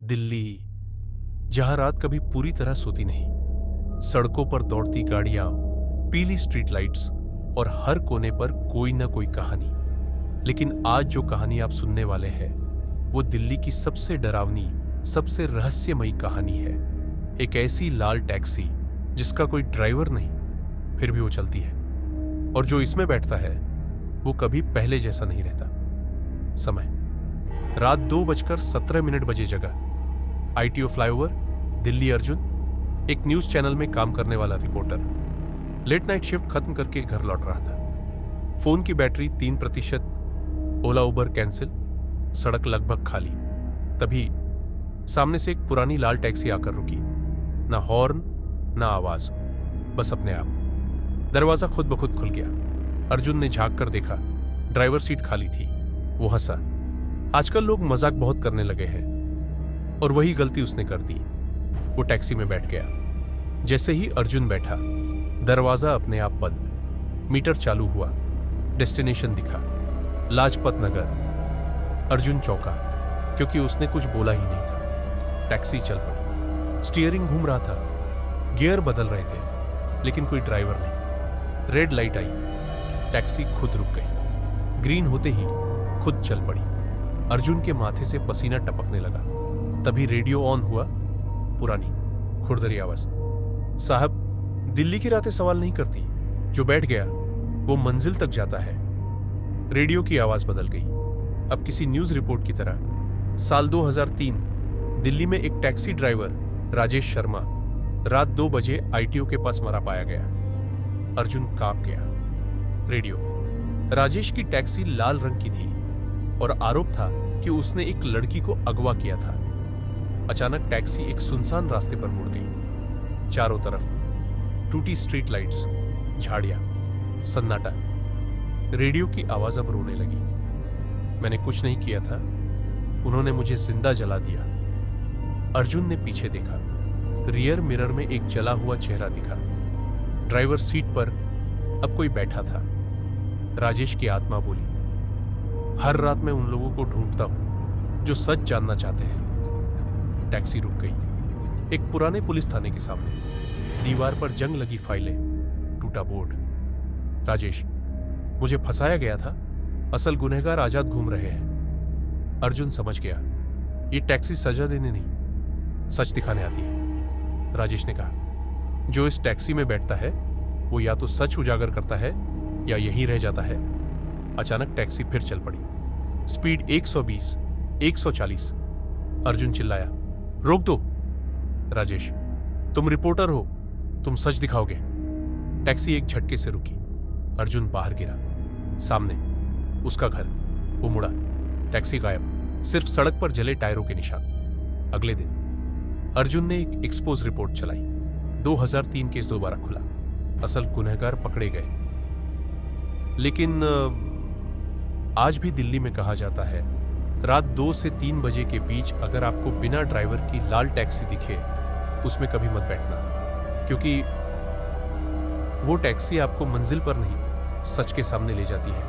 दिल्ली, जहां रात कभी पूरी तरह सोती नहीं। सड़कों पर दौड़ती गाड़ियां, पीली स्ट्रीट लाइट्स और हर कोने पर कोई ना कोई कहानी। लेकिन आज जो कहानी आप सुनने वाले हैं वो दिल्ली की सबसे डरावनी, सबसे रहस्यमयी कहानी है। एक ऐसी लाल टैक्सी जिसका कोई ड्राइवर नहीं, फिर भी वो चलती है, और जो इसमें बैठता है वो कभी पहले जैसा नहीं रहता। समय रात 2:17 बजे जगह। ITO flyover, Delhi. अर्जुन एक न्यूज चैनल में काम करने वाला रिपोर्टर लेट नाइट शिफ्ट खत्म करके घर लौट रहा था। फोन की बैटरी 3%, ओला उबर कैंसिल, सड़क लगभग खाली। तभी सामने से एक पुरानी लाल टैक्सी आकर रुकी। ना हॉर्न, ना आवाज, बस अपने आप। दरवाजा खुद ब खुद खुल गया। अर्जुन ने झांक कर देखा, ड्राइवर सीट खाली थी। वो हंसा। आजकल लोग मजाक बहुत करने लगे हैं, और वही गलती उसने कर दी। वो टैक्सी में बैठ गया। जैसे ही अर्जुन बैठा, दरवाजा अपने आप बंद। मीटर चालू हुआ। डेस्टिनेशन दिखा, लाजपत नगर। अर्जुन चौंका, क्योंकि उसने कुछ बोला ही नहीं था। टैक्सी चल पड़ी। स्टीयरिंग घूम रहा था, गियर बदल रहे थे, लेकिन कोई ड्राइवर नहीं। रेड लाइट आई, टैक्सी खुद रुक गई। ग्रीन होते ही खुद चल पड़ी। अर्जुन के माथे से पसीना टपकने लगा। तभी रेडियो ऑन हुआ। पुरानी खुरदरी आवाज। साहब, दिल्ली की रातें सवाल नहीं करती, जो बैठ गया वो मंजिल तक जाता है। रेडियो की आवाज बदल गई। अब किसी न्यूज रिपोर्ट की तरह। साल 2003 दिल्ली में एक टैक्सी ड्राइवर राजेश शर्मा रात 2 बजे आईटीओ के पास मरा पाया गया। अर्जुन कांप गया। रेडियो। राजेश की टैक्सी लाल रंग की थी और आरोप था कि उसने एक लड़की को अगवा किया था। अचानक टैक्सी एक सुनसान रास्ते पर मुड़ गई। चारों तरफ टूटी स्ट्रीट लाइट्स, झाड़ियां, सन्नाटा। रेडियो की आवाज अब रोने लगी। मैंने कुछ नहीं किया था, उन्होंने मुझे जिंदा जला दिया। अर्जुन ने पीछे देखा। रियर मिरर में एक जला हुआ चेहरा दिखा। ड्राइवर सीट पर अब कोई बैठा था। राजेश की आत्मा बोली, हर रात मैं उन लोगों को ढूंढता हूं जो सच जानना चाहते हैं। टैक्सी रुक गई। एक पुराने पुलिस थाने के सामने। दीवार पर जंग लगी फाइलें, टूटा बोर्ड। राजेश, मुझे फंसाया गया था, असल गुनहगार आजाद घूम रहे हैं। अर्जुन समझ गया, ये टैक्सी सजा देने नहीं, सच दिखाने आती है। राजेश ने कहा, जो इस टैक्सी में बैठता है वो या तो सच उजागर करता है या यहीं रह जाता है। अचानक टैक्सी फिर चल पड़ी। स्पीड 120, 140। अर्जुन चिल्लाया, रोक दो। राजेश, तुम रिपोर्टर हो, तुम सच दिखाओगे। टैक्सी एक झटके से रुकी। अर्जुन बाहर गिरा। सामने उसका घर। वो मुड़ा, टैक्सी गायब, सिर्फ सड़क पर जले टायरों के निशान। अगले दिन अर्जुन ने एक एक्सपोज रिपोर्ट चलाई। 2003 केस दोबारा खुला। असल गुनहगार पकड़े गए। लेकिन आज भी दिल्ली में कहा जाता है, रात 2 से 3 बजे के बीच अगर आपको बिना ड्राइवर की लाल टैक्सी दिखे, उसमें कभी मत बैठना, क्योंकि वो टैक्सी आपको मंजिल पर नहीं, सच के सामने ले जाती है।